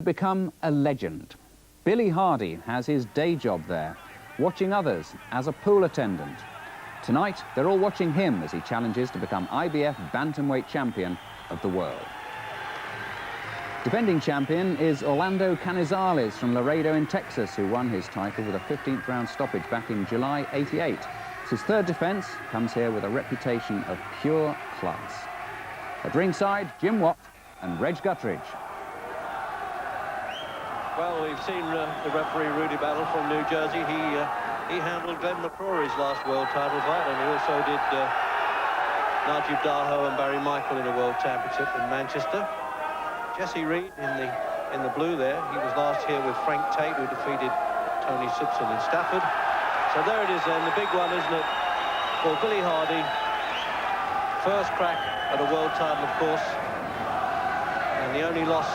become a legend. Billy Hardy has his day job there, watching others as a pool attendant. Tonight, they're all watching him as he challenges to become IBF bantamweight champion of the world. Defending champion is Orlando Canizales from Laredo in Texas, who won his title with a 15th round stoppage back in July '88. It's his third defence, comes here with a reputation of pure class. At ringside, Jim Watt and Reg Guttridge. Well, we've seen the referee Rudy Battle from New Jersey. He handled Glenn McCrory's last world title fight, and he also did Najib Daho and Barry Michael in a world championship in Manchester. Jesse Reed in the blue there. He was last here with Frank Tate, who defeated Tony Simpson in Stafford. So there it is then, the big one, isn't it, for Billy Hardy. First crack at a world title, of course. And the only loss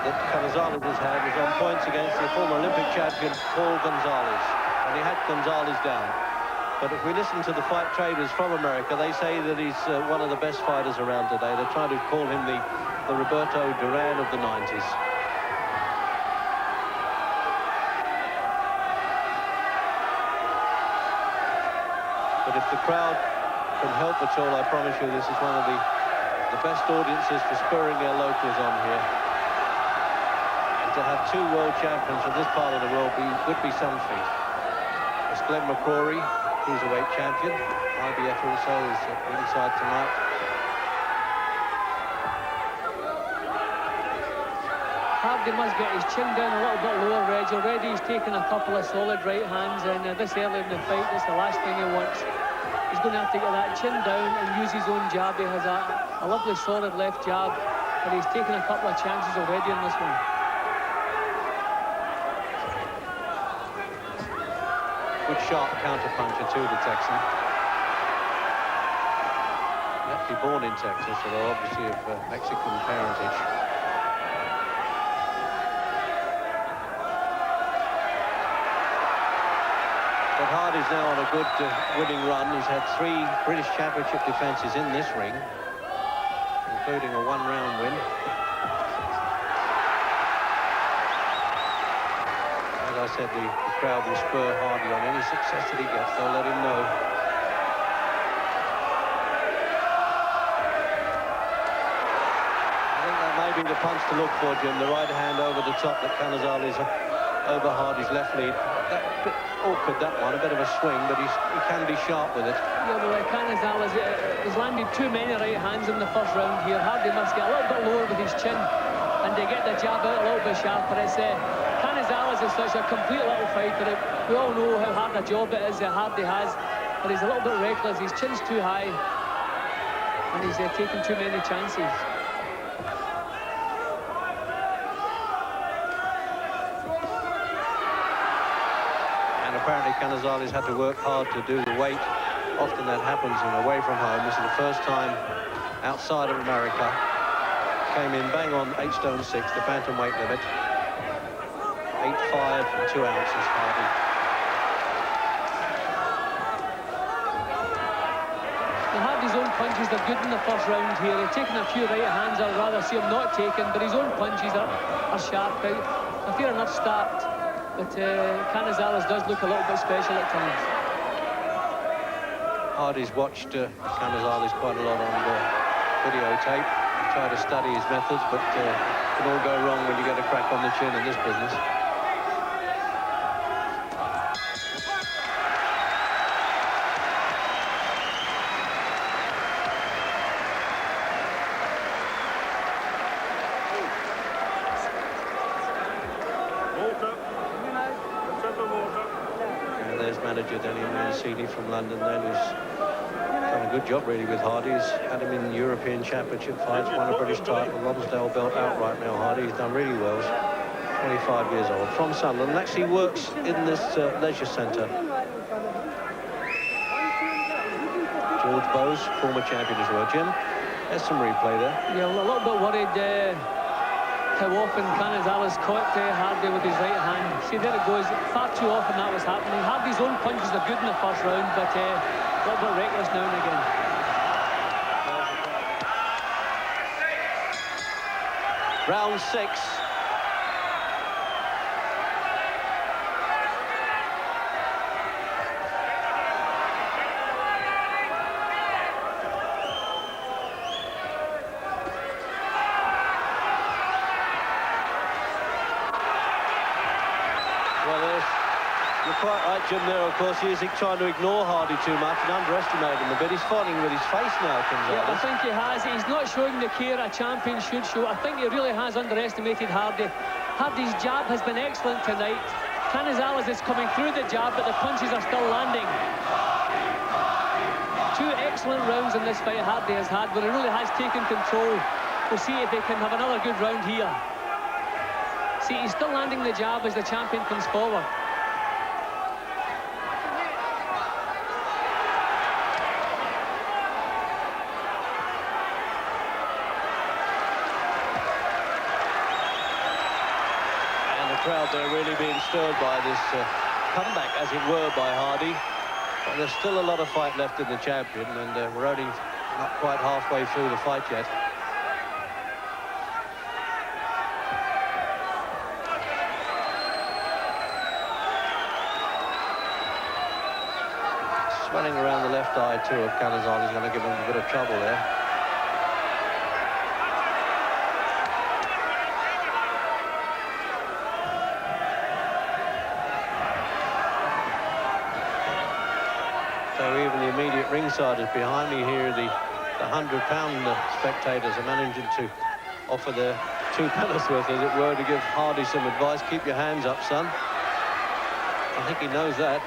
that Canizales has had was on points against the former Olympic champion, Paul Gonzalez. And he had Gonzalez down. But if we listen to the fight traders from America, they say that he's one of the best fighters around today. They're trying to call him the Roberto Duran of the 90s. But if the crowd can help at all, I promise you this is one of the best audiences for spurring their locals on here. And to have two world champions from this part of the world would be some feat. It's Glenn McCrory, cruiserweight champion. IBF also is at ringside tonight. Hardy must get his chin down a little bit lower, Reg. Already he's taken a couple of solid right hands, and this early in the fight, that's the last thing he wants. He's going to have to get that chin down and use his own jab. He has a lovely solid left jab, but he's taken a couple of chances already in this one. Good sharp counter-puncher too, the Texan. Actually born in Texas, although obviously of Mexican parentage. But Hardy's now on a good winning run. He's had 3 British Championship defences in this ring, including a 1-round win. As I said, the crowd will spur Hardy on any success that he gets. They'll let him know. I think that may be the punch to look for, Jim. The right hand over the top that Canizales over Hardy's left lead. That bit awkward, that one, a bit of a swing, but he can be sharp with it. Yeah, well, Canizales has landed too many right hands in the first round here. Hardy must get a little bit lower with his chin and to get the jab out a little bit sharper. Canizales is such a complete little fighter. We all know how hard a job it is that Hardy has, but he's a little bit reckless. His chin's too high, and he's taking too many chances. Apparently Canizales had to work hard to do the weight. Often that happens away from home. This is the first time outside of America. Came in bang on 8 stone 6, the bantamweight limit. 8'5" and 2 ounces, Hardy. Hardy's own punches are good in the first round here. He's taken a few right hands, I'd rather see him not taken, but his own punches are sharp. A fair enough start. But Canizales does look a little bit special at times. Hardy's watched Canizales quite a lot on the videotape. He tried to study his methods, but it can all go wrong when you get a crack on the chin in this business. Manager Danny Mancini from London then, who's done a good job really with Hardy. He's had him in European Championship fights, won a British title, Lonsdale belt outright now. Hardy, he's done really well. He's 25 years old, from Sunderland, and actually works in this leisure centre. George Bowes, former champion as well. Jim, there's some replay there. Yeah, well, a little bit worried how often Canizales caught Hardy with his right hand. See, there it goes. Far too often that was happening. Hardy's own punches are good in the first round, but a little bit reckless now and again. Round 6. You're quite right, Jim, there. Of course, he is trying to ignore Hardy too much and underestimate him a bit. He's fighting with his face now, Canizales. Yeah, I think he has. He's not showing the care a champion should show. I think he really has underestimated Hardy. Hardy's jab has been excellent tonight. Canizales is coming through the jab, but the punches are still landing. Two excellent rounds in this fight Hardy has had, where he really has taken control. We'll see if they can have another good round here. See, he's still landing the jab as the champion comes forward. Crowd there really being stirred by this comeback, as it were, by Hardy. But there's still a lot of fight left in the champion, and we're only not quite halfway through the fight yet. Swelling around the left eye too of Canizales is going to give him a bit of trouble there. So even the immediate ringsiders behind me here, the 100-pound spectators are managing to offer their two pence worth, as it were, to give Hardy some advice. Keep your hands up, son. I think he knows that.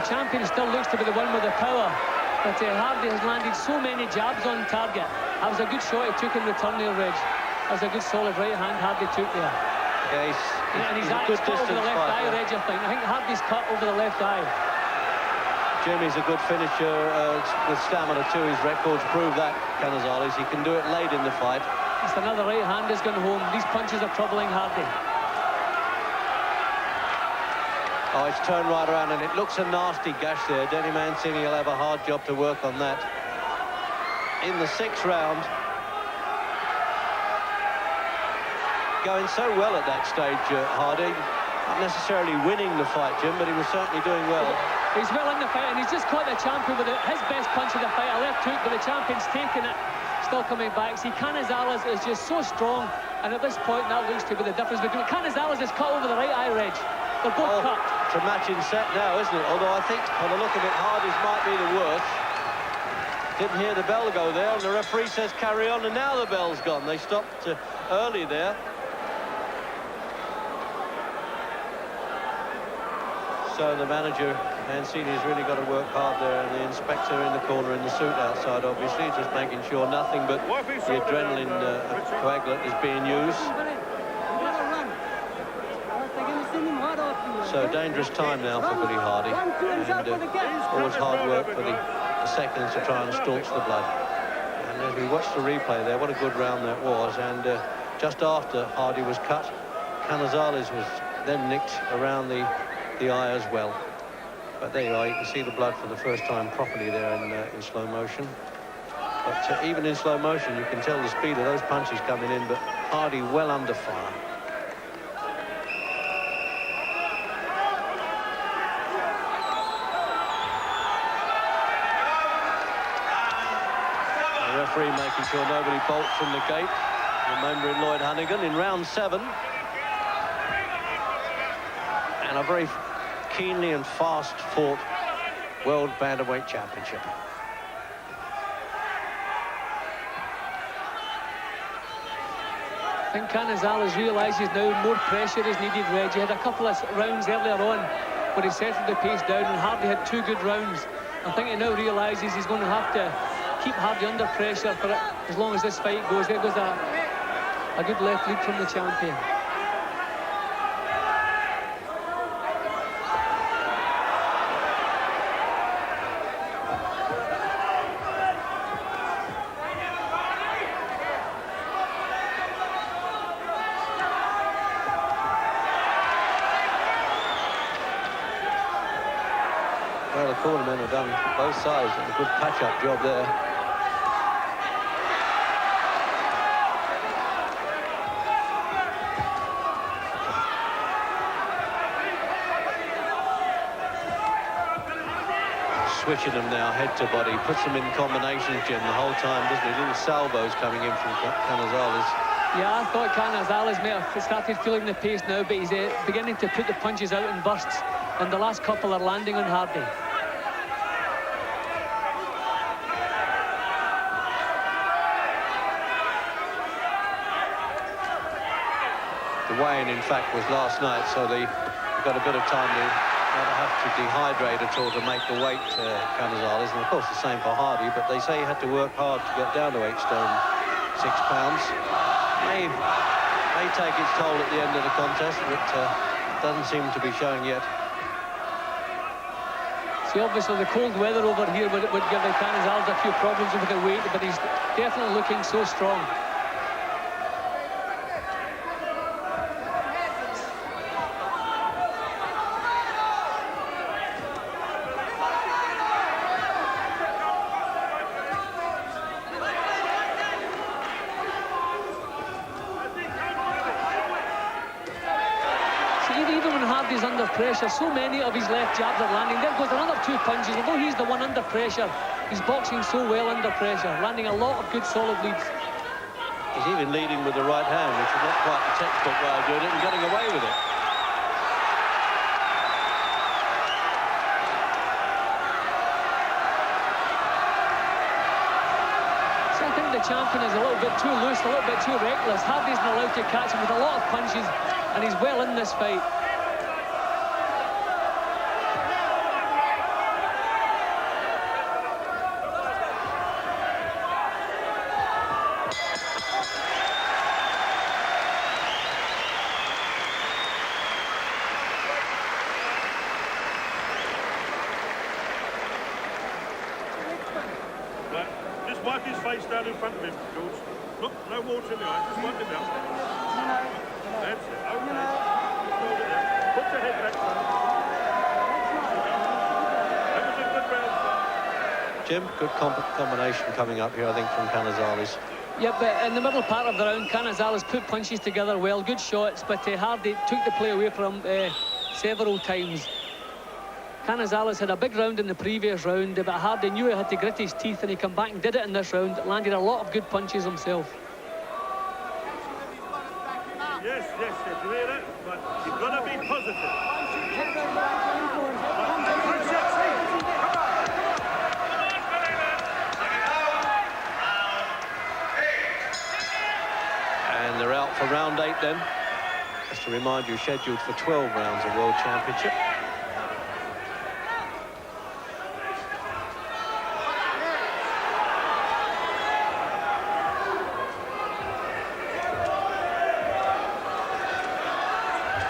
The champion still looks to be the one with the power, but Hardy has landed so many jabs on target. That was a good shot he took in return there, Reg. That was a good solid right hand Hardy took there. Yeah, he's cut over the left eye, Reg, I think Hardy's cut over the left eye. Jimmy's a good finisher with stamina too. His records prove that, Canizales. He can do it late in the fight. It's another right hand has gone home. These punches are troubling Hardy. Oh, it's turned right around, and it looks a nasty gash there. Denny Mancini will have a hard job to work on that. In the 6th round. Going so well at that stage, Hardy. Not necessarily winning the fight, Jim, but he was certainly doing well. He's well in the fight, and he's just caught the champion with his best punch of the fight, a left hook, but the champion's taking it, still coming back. See, Canizales is just so strong, and at this point, that looks to be the difference between... Canizales is cut over the right eye, Reg. They're both cut. It's a matching set now, isn't it? Although I think, on the look of it, Hardy's might be the worst. Didn't hear the bell go there, and the referee says carry on, and now the bell's gone. They stopped early there. So the manager, Mancini's really got to work hard there, and the inspector in the corner in the suit outside, obviously, just making sure nothing but the adrenaline coagulant is being used. So dangerous time now for Billy Hardy, and always hard work for the seconds to try and staunch the blood. And as we watch the replay there, what a good round that was, and just after Hardy was cut, Canizales was then nicked around the eye as well. But there you are, you can see the blood for the first time properly there in slow motion. But even in slow motion, you can tell the speed of those punches coming in, but Hardy well under fire. The referee making sure nobody bolts from the gate, remembering Lloyd Hannigan in round 7. And a very keenly and fast-fought World Bantamweight Championship. I think Canizales realises now more pressure is needed, Reg. He had a couple of rounds earlier on where he settled the pace down, and Hardy had 2 good rounds. I think he now realises he's going to have to keep Hardy under pressure for it as long as this fight goes. There goes a good left lead from the champion. Well, the cornermen have done both sides and a good patch-up job there. Switching them now, head to body, puts them in combinations, Jim, the whole time, doesn't he? Little salvos coming in from Canizales. Yeah, I thought Canizales may have started feeling the pace now, but he's beginning to put the punches out in bursts, and the last couple are landing on Hardy. The weigh-in, in fact, was last night, so they've got a bit of time to not have to dehydrate at all to make the weight, Canizales, and of course the same for Hardy, but they say he had to work hard to get down to 8 stone 6 pounds. May take its toll at the end of the contest, but doesn't seem to be showing yet. See, obviously the cold weather over here would give the Canizales a few problems with the weight, but he's definitely looking so strong. Under pressure, so many of his left jabs are landing. There goes another 2 punches. Although he's the one under pressure, he's boxing so well under pressure, landing a lot of good solid leads. He's even leading with the right hand, which is not quite the textbook way of doing it, and getting away with it. So I think the champion is a little bit too loose, a little bit too reckless. Hardy's not allowed to catch him with a lot of punches, and he's well in this fight. Wipe his face down in front of him, George. Look, no water in the eyes, just wipe him down. That's it, okay. Put your head back, son. That was a good round, son. Jim, good combination coming up here, I think, from Canizales. Yeah, but in the middle part of the round, Canizales put punches together well, good shots, but Hardy took the play away from him several times. Canizales had a big round in the previous round, but Hardy knew he had to grit his teeth, and he came back and did it in this round. Landed a lot of good punches himself. Yes, you hear that? But you've got to be positive. And they're out for round 8 then. Just to remind you, scheduled for 12 rounds of World Championship.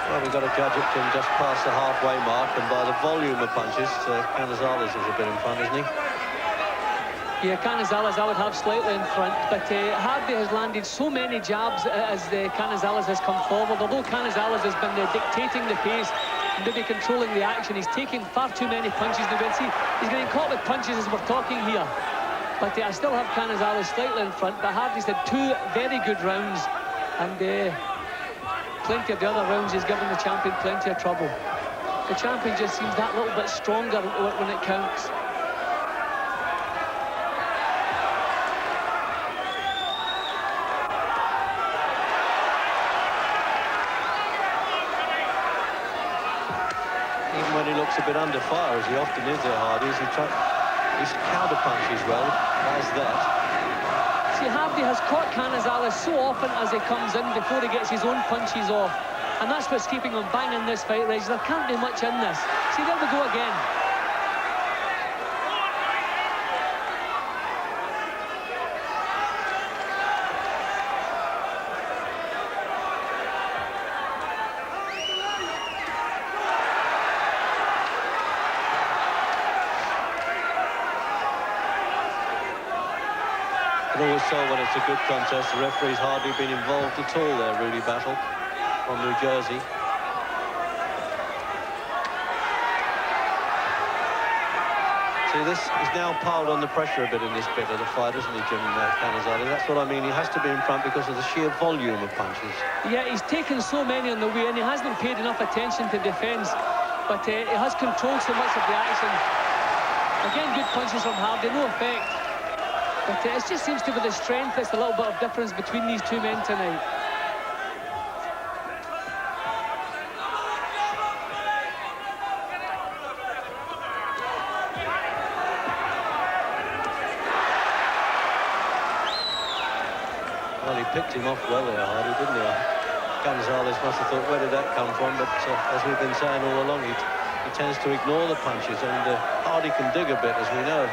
Well, we've got to judge it from just past the halfway mark, and by the volume of punches, Canizales is a bit in front, isn't he? Yeah, Canizales I would have slightly in front, but Hardy has landed so many jabs as Canizales has come forward. Although Canizales has been dictating the pace, maybe controlling the action, he's taking far too many punches. See, he's getting caught with punches as we're talking here. But I still have Canizales slightly in front, but Hardy's had 2 very good rounds, and plenty of the other rounds he's given the champion plenty of trouble. The champion just seems that little bit stronger when it counts. Even when he looks a bit under fire, as he often is there, Hardy, he's counter-punches well, as that. See, Hardy has caught Canizales so often as he comes in before he gets his own punches off. And that's what's keeping him banging this fight, Reg. There can't be much in this. See, there we go again. And always so when it's a good contest, the referee's hardly been involved at all there, Rudy Battle from New Jersey. See, this is now piled on the pressure a bit in this bit of the fight, isn't he, Jim Canizales? That's what I mean. He has to be in front because of the sheer volume of punches. Yeah, he's taken so many on the way, and he hasn't paid enough attention to defence, but he has controlled so much of the action. Again, good punches from Hardy, no effect. But it just seems to be the strength that's a little bit of difference between these two men tonight. Well, he picked him off well there, Hardy, didn't he? Canizales must have thought, where did that come from? But as we've been saying all along, he tends to ignore the punches, and Hardy can dig a bit, as we know.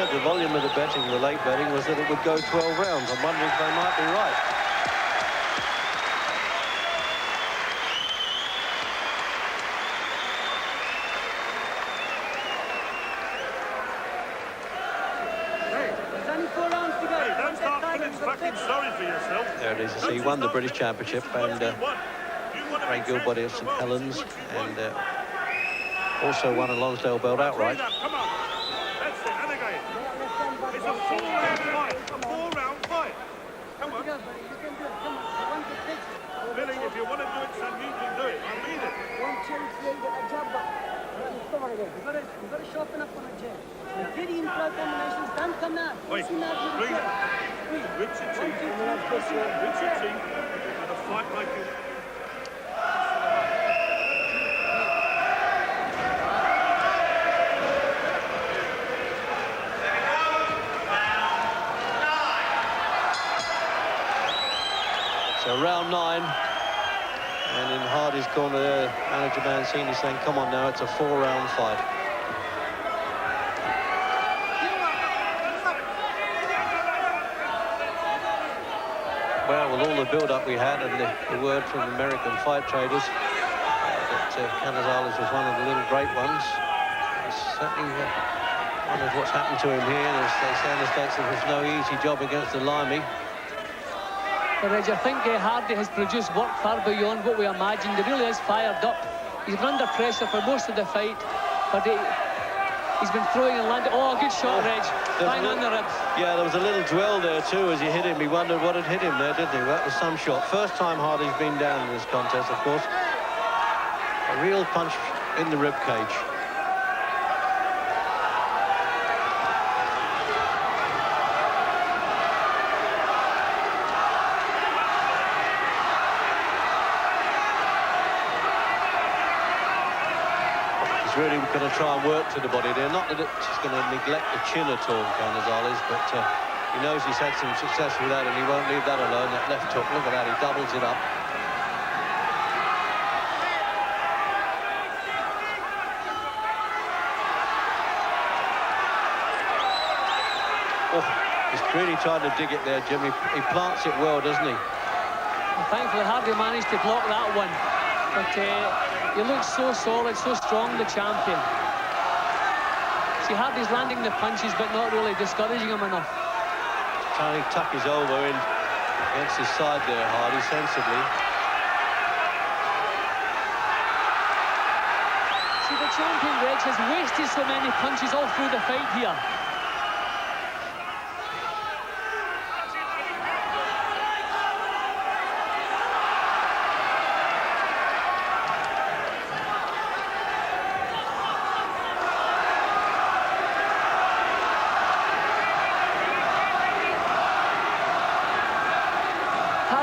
The volume of the betting, the late betting, was that it would go 12 rounds. I'm wondering if they might be right. Hey, don't start feeling fucking sorry for yourself. There it is. So he won the British Championship, and Ray Gilbody of St Helens, and also won a Lonsdale belt outright. Come on. That's it. And again. It's a four-round fight. A four-round fight. Come on. Billy, if you want to do it, son, you can do it. I mean it. Wait, Richard T. Richard T. With a fight like you. So round 9, and in Hardy's corner there, manager Mancini saying, come on now, it's a 4-round fight. Well, with all the build-up we had and the word from the American fight traders that Canizales was one of the little great ones, it's certainly wonders what's happened to him here. As they say in the States, it was no easy job against the Limey. But I think Hardy has produced work far beyond what we imagined. He really is fired up. He's been under pressure for most of the fight, but he's been throwing and landing. Oh, good shot, Reg. Bang on the ribs. Yeah, there was a little dwell there too as he hit him. He wondered what had hit him there, didn't he? Well, that was some shot. First time Hardy's been down in this contest, of course. A real punch in the rib cage. Really going to try and work to the body there. Not that it's going to neglect the chin at all, Canizales, but he knows he's had some success with that, and he won't leave that alone. That left hook, look at that, he doubles it up. Oh, he's really trying to dig it there, Jim. He plants it well, doesn't he? Well, thankfully, Hardy managed to block that one, but he looks so solid, so strong, the champion. See, Hardy's landing the punches, but not really discouraging him enough. Trying to tuck his elbow in against his side there, Hardy, sensibly. See, the champion, Reg, has wasted so many punches all through the fight here.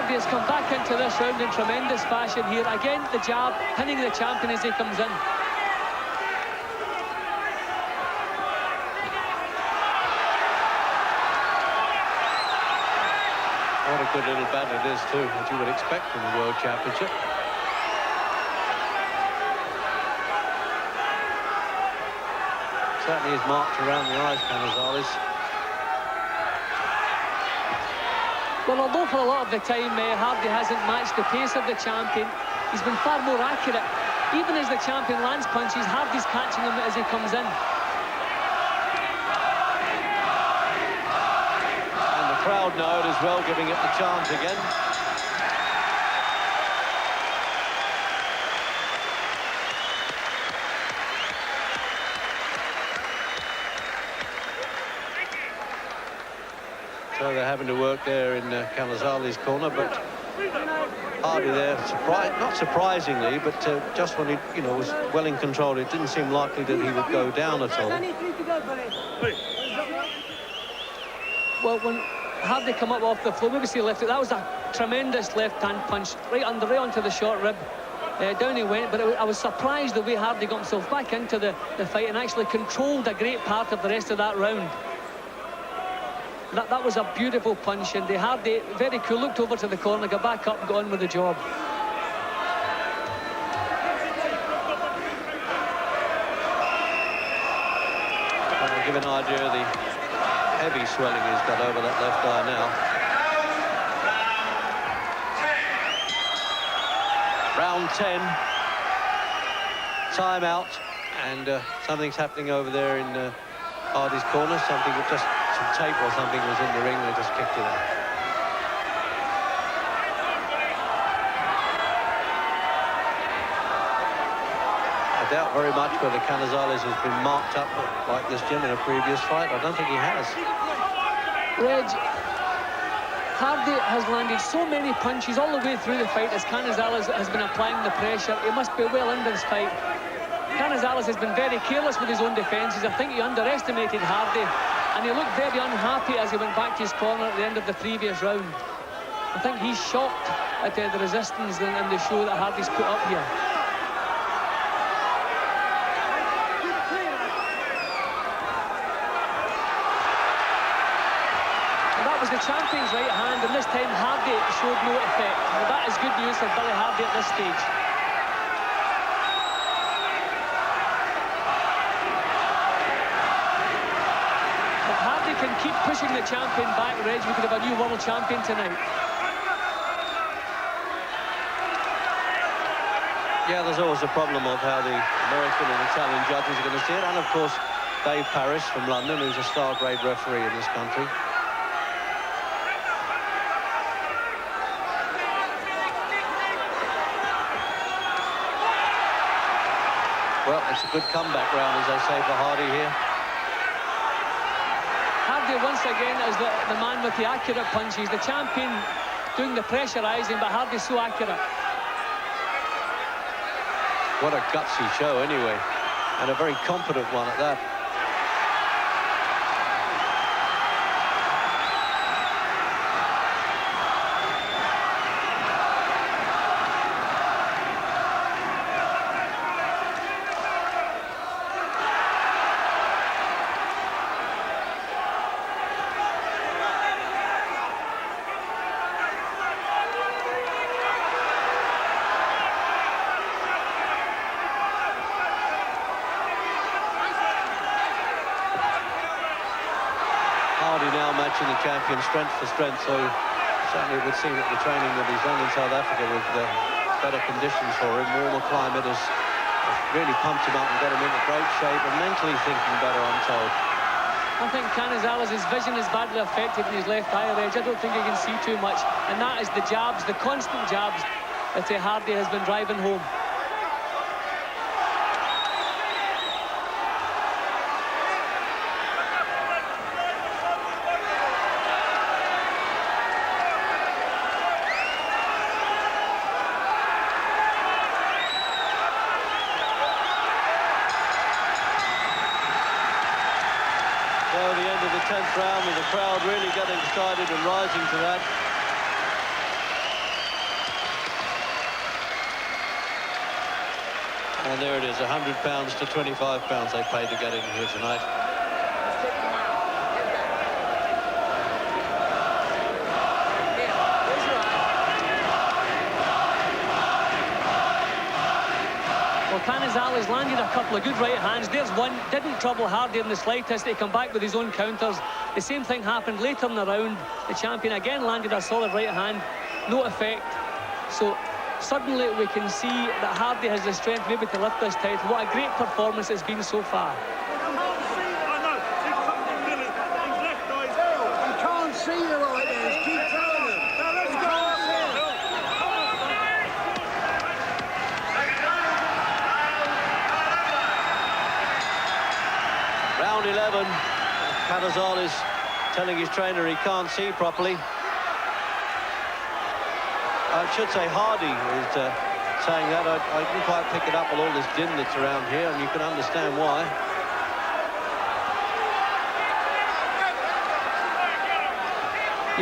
Has come back into this round in tremendous fashion here. Again, the jab, pinning the champion as he comes in. What a good little battle it is too, as you would expect from the World Championship. Certainly is marked around the eyes, Canizales. Well, although for a lot of the time Hardy hasn't matched the pace of the champion, he's been far more accurate. Even as the champion lands punches, Hardy's catching him as he comes in. And the crowd know it as well, giving it the chance again. So they're having to work there in Canizales' corner, but Hardy there, not surprisingly, but just when he, you know, was well in control, it didn't seem likely that he would go down at all. Well, when Hardy come up off the floor, maybe see left it. That was a tremendous left-hand punch, right onto the short rib. Down he went, but I was surprised the way Hardy got himself back into the fight and actually controlled a great part of the rest of that round. That was a beautiful punch, and Hardy, very cool, looked over to the corner, got back up, got on with the job. I'll give an idea of the heavy swelling he's got over that left eye now. Round 10, time out, and something's happening over there in Hardy's corner. Something that just some tape or something was in the ring. They just kicked it out. I doubt very much whether Canizales has been marked up like this, Jim, in a previous fight. I don't think he has. Reg, Hardy has landed so many punches all the way through the fight as Canizales has been applying the pressure. He must be well in this fight. Canizales has been very careless with his own defences. I think he underestimated Hardy, and he looked very unhappy as he went back to his corner at the end of the previous round. I think he's shocked at the resistance and the show that Hardy's put up here. The champion's right hand, and this time Hardy showed no effect. Well, that is good news for Billy Hardy at this stage. If Hardy can keep pushing the champion back, Reg, we could have a new world champion tonight. Yeah, there's always a problem of how the American and Italian judges are going to see it, and of course Dave Parrish from London, who's a star-grade referee in this country. Well, it's a good comeback round, as they say, for Hardy here. Hardy once again is the man with the accurate punches. The champion doing the pressurising, but Hardy's so accurate. What a gutsy show, anyway, and a very competent one at that. Now matching the champion strength for strength, so certainly it would seem that the training that he's done in South Africa with better conditions for him, warmer climate, has really pumped him up and got him into great shape and mentally thinking better, I'm told. I think Canizales' vision is badly affected in his left eye, Reg. I don't think he can see too much, and that is the jabs, the constant jabs that Hardy has been driving home. The end of the 10th round, with the crowd really getting excited and rising to that. And there it is, £100 to £25 they paid to get in here tonight. Well, Canizales landed a couple of good right hands. There's one, didn't trouble Hardy in the slightest. He come back with his own counters. The same thing happened later in the round. The champion again landed a solid right hand, no effect. So suddenly we can see that Hardy has the strength maybe to lift this title. What a great performance it's been so far. Round 11, Canizales telling his trainer he can't see properly. I should say Hardy is saying that. I didn't quite pick it up with all this din that's around here, and you can understand why.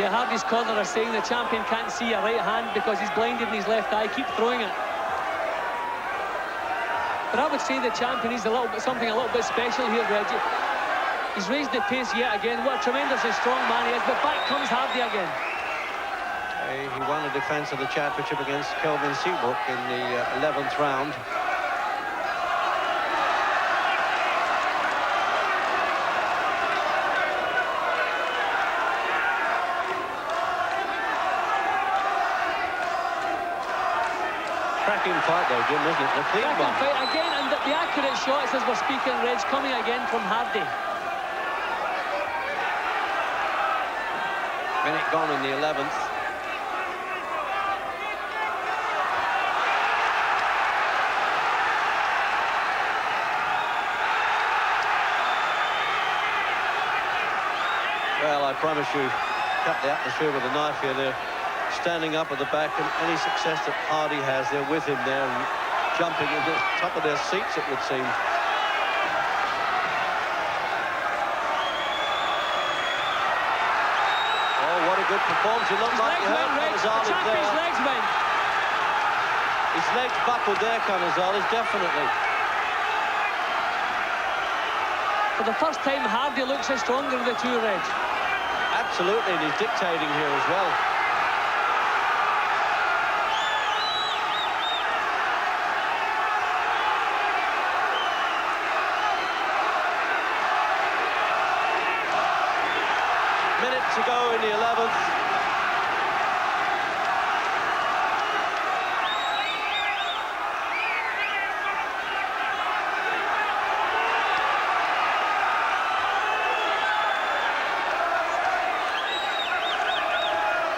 Yeah, Hardy's corner are saying the champion can't see a right hand because he's blinded in his left eye. Keep throwing it. But I would say the champion is something a little bit special here, Reggie. He's raised the pace yet again. What a tremendously strong man he is. But back comes Hardy again. He won a defence of the championship against Kelvin Seabrook in the 11th round. Cracking fight though, Jim, isn't it? The clean one. Fight again, and the accurate shots, as we're speaking, Reg, coming again from Hardy. Minute gone in the 11th. Well, I promise you, cut the atmosphere with a knife here. They're standing up at the back, and any success that Hardy has, they're with him there and jumping into the top of their seats, it would seem. Oh, what a good performance. He looked like he hurt Canizales there. His legs went. His legs buckled there, Canizales, definitely. For the first time, Hardy looks as stronger of the two, Reg. Absolutely, and he's dictating here as well. Minute to go in the 11th.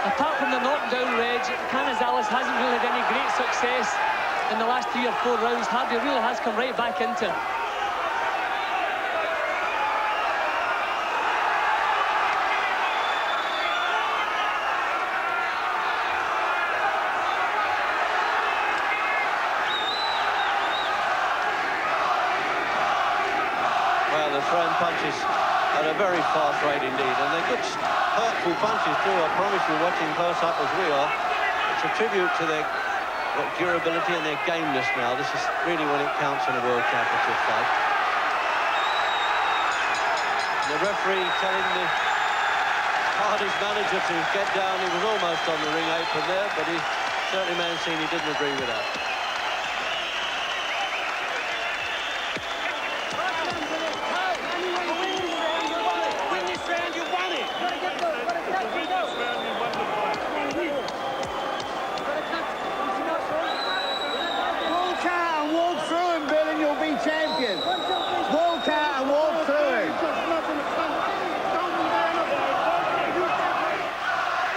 Apart from the knockdown, Reg, Canizales hasn't really had any great success in the last 3 or 4 rounds. Hardy really has come right back into it. Well, they're throwing punches at a very fast rate indeed, and they're good, hurtful punches too. I promise you, watching close up as we are, it's a tribute to their durability and their gameness now. This is really when it counts in a World Championship fight. The referee telling the Hardy's manager to get down. He was almost on the ring apron there, but he certainly Mancini didn't agree with that.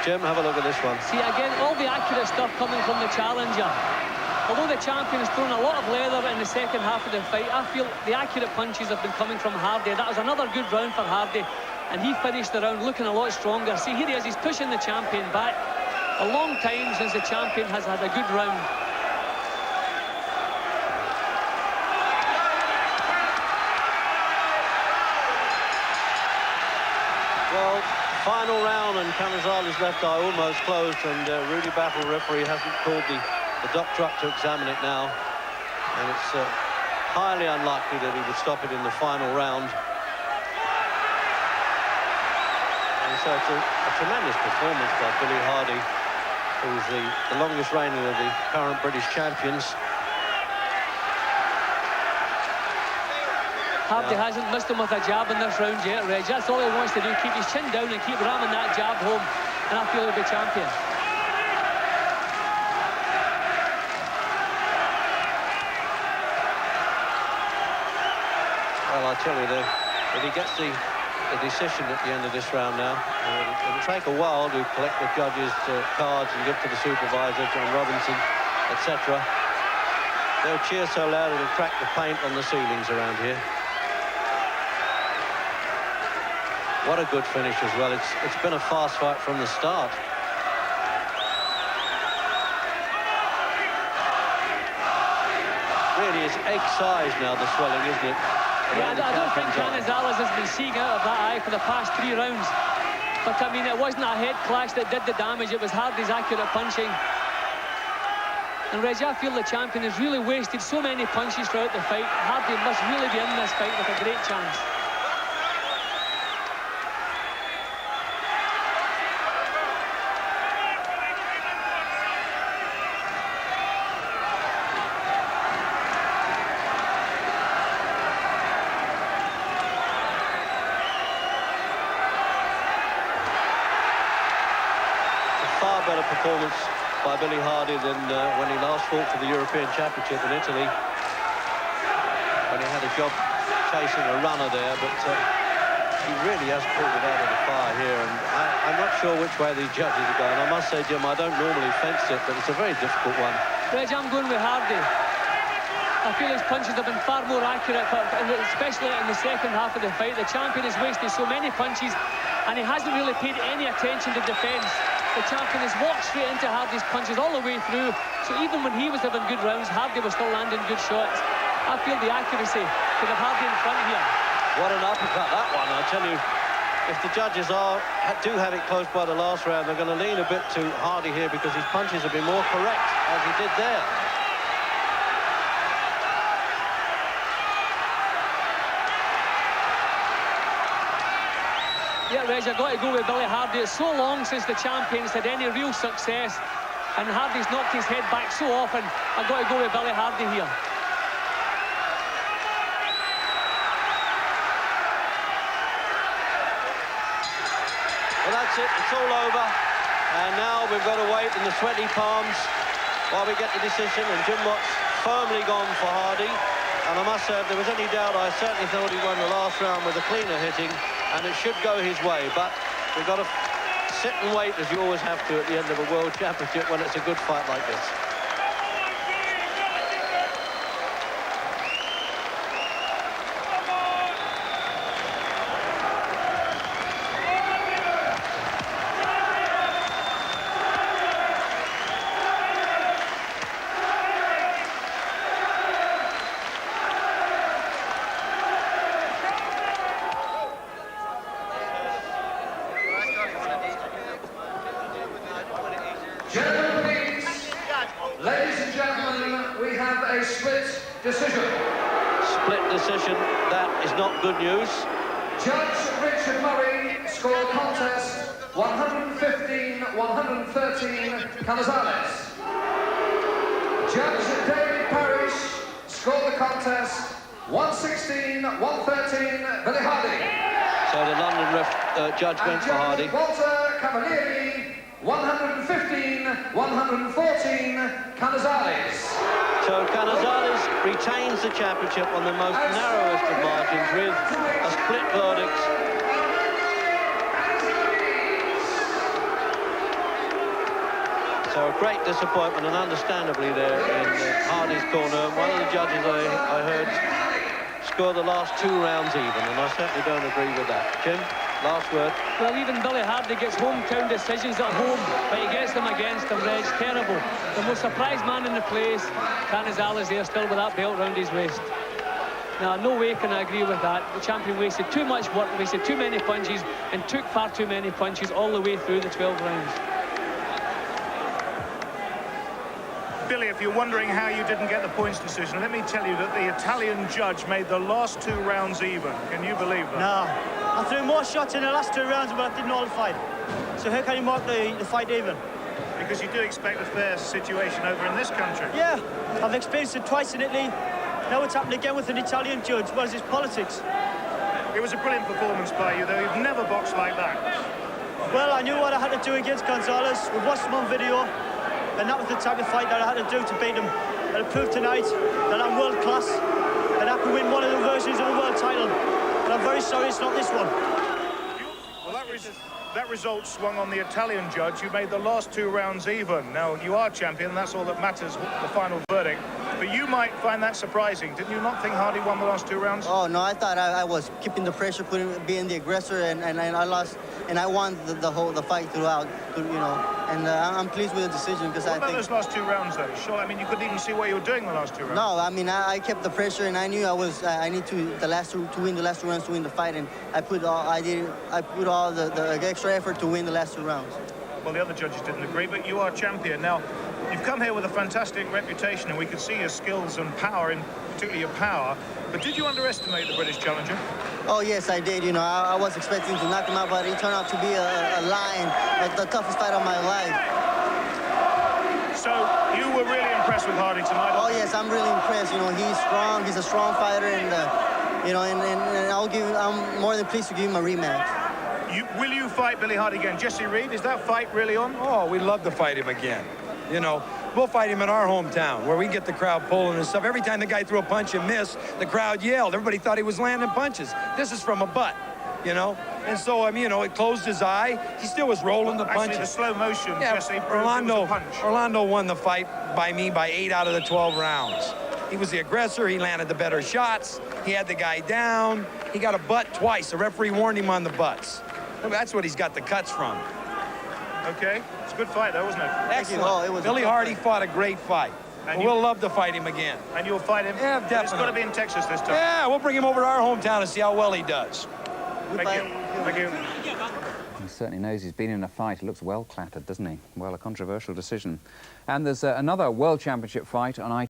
Jim, have a look at this one. See, again, all the accurate stuff coming from the challenger. Although the champion has thrown a lot of leather in the second half of the fight, I feel the accurate punches have been coming from Hardy. That was another good round for Hardy, and he finished the round looking a lot stronger. See, here he is, he's pushing the champion back. A long time since the champion has had a good round. Well, final round, and Canizales' left eye almost closed, and Rudy Battle, referee, hasn't called the doctor up to examine it now, and it's highly unlikely that he would stop it in the final round. And so it's a tremendous performance by Billy Hardy, who's the longest reigning of the current British champions. Hardy hasn't missed him with a jab in this round yet, Reg. That's all he wants to do, keep his chin down and keep ramming that jab home, and I feel he'll be champion. Well, I tell you, if he gets the decision at the end of this round now, it'll take a while to collect the judges' cards and give to the supervisor, John Robinson, etc. They'll cheer so loud it'll crack the paint on the ceilings around here. What a good finish as well. It's been a fast fight from the start. Really is egg size now, the swelling, isn't it? Yeah, I don't think Canizales has been seeing out of that eye for the past 3 rounds. But I mean, it wasn't a head clash that did the damage. It was Hardy's accurate punching. And Reggie, I feel the champion has really wasted so many punches throughout the fight. Hardy must really be in this fight with a great chance. Far better performance by Billy Hardy than when he last fought for the European Championship in Italy, when he had a job chasing a runner there, but he really has pulled it out of the fire here, and I'm not sure which way these judges are going. I must say, Jim, I don't normally fence it, but it's a very difficult one. Reg, I'm going with Hardy. I feel his punches have been far more accurate, but especially in the second half of the fight. The champion has wasted so many punches, and he hasn't really paid any attention to defence. The champion has walked straight into Hardy's punches all the way through. So even when he was having good rounds, Hardy was still landing good shots. I feel the accuracy could have Hardy in front here. What an uppercut that one. I tell you, if the judges do have it close by the last round, they're going to lean a bit to Hardy here because his punches have been more correct, as he did there. Yeah, Reg, I've got to go with Billy Hardy. It's so long since the champions had any real success, and Hardy's knocked his head back so often. I've got to go with Billy Hardy here. Well, that's it. It's all over. And now we've got to wait in the sweaty palms while we get the decision. And Jim Mott's firmly gone for Hardy. And I must say, if there was any doubt, I certainly thought he won the last round with a cleaner hitting. And it should go his way, but we've got to sit and wait, as you always have to at the end of a World Championship when it's a good fight like this. Ladies and gentlemen, we have a split decision. Split decision, that is not good news. Judge Richard Murray scored contest 115-113 Canizales. Judge David Parrish scored the contest 116-113 Billy Hardy. So the London judge went for Hardy. Walter Cavalieri 115-114 Canizales. So Canizales retains the championship on the most narrowest of margins with a split verdict. So a great disappointment, and understandably there in Hardy's corner. One of the judges I heard scored the last 2 rounds even, and I certainly don't agree with that. Jim, last word. Well, even Billy Hardy gets hometown decisions at home, but he gets them against him, Reg. Terrible. The most surprised man in the place, Canizales there, still with that belt round his waist. Now, no way can I agree with that. The champion wasted too much work, wasted too many punches, and took far too many punches all the way through the 12 rounds. Billy, if you're wondering how you didn't get the points decision, let me tell you that the Italian judge made the last 2 rounds even. Can you believe that? No. I threw more shots in the last 2 rounds, but I didn't all fight. So how can you mark the fight even? Because you do expect a fair situation over in this country. Yeah, I've experienced it twice in Italy. Now it's happened again with an Italian judge. What is this, politics? It was a brilliant performance by you, though. You've never boxed like that. Well, I knew what I had to do against Canizales. We've watched him on video, and that was the type of fight that I had to do to beat him. And I proved tonight that I'm world class, and I can win one of the versions of the world title. But I'm very sorry it's not this one. Well, that result swung on the Italian judge, who made the last 2 rounds even. Now, you are champion, that's all that matters, the final verdict. But you might find that surprising. Didn't you not think Hardy won the last 2 rounds? Oh, no, I thought I was keeping the pressure, being the aggressor, and I lost, and I won the fight throughout, you know. And I'm pleased with the decision because I think... What about those last 2 rounds, though? Sure, I mean, you couldn't even see what you were doing the last 2 rounds. No, I mean, I kept the pressure, and I knew I need to win the last 2 rounds to win the fight, and I put all the extra effort to win the last 2 rounds. Well, the other judges didn't agree, but you are champion. Now, you've come here with a fantastic reputation, and we could see your skills and power, and particularly your power. But did you underestimate the British challenger? Oh, yes, I did. You know, I was expecting to knock him out, but he turned out to be a lion, like the toughest fight of my life. So you were really impressed with Hardy tonight? Oh, yes, I'm really impressed. You know, he's strong. He's a strong fighter, and, you know, and I'm more than pleased to give him a rematch. Will you fight Billy Hardy again? Jesse Reed, is that fight really on? Oh, we'd love to fight him again. You know, we'll fight him in our hometown where we get the crowd pulling and stuff. Every time the guy threw a punch and missed, the crowd yelled. Everybody thought he was landing punches. This is from a butt, you know? And so, you know, it closed his eye. He still was rolling the punches. Actually, the slow motion, yeah, Jesse, proved it was a punch. Orlando won the fight by 8 out of the 12 rounds. He was the aggressor. He landed the better shots. He had the guy down. He got a butt twice. The referee warned him on the butts. That's what he's got the cuts from. Okay, it's a good fight, though, wasn't it? Excellent. Oh, it was Billy Hardy fought a great fight. And we'll love to fight him again. And you'll fight him? Yeah, definitely. It's got to be in Texas this time. Yeah, we'll bring him over to our hometown and see how well he does. Thank you. Thank you. He certainly knows he's been in a fight. He looks well clattered, doesn't he? Well, a controversial decision. And there's another World Championship fight on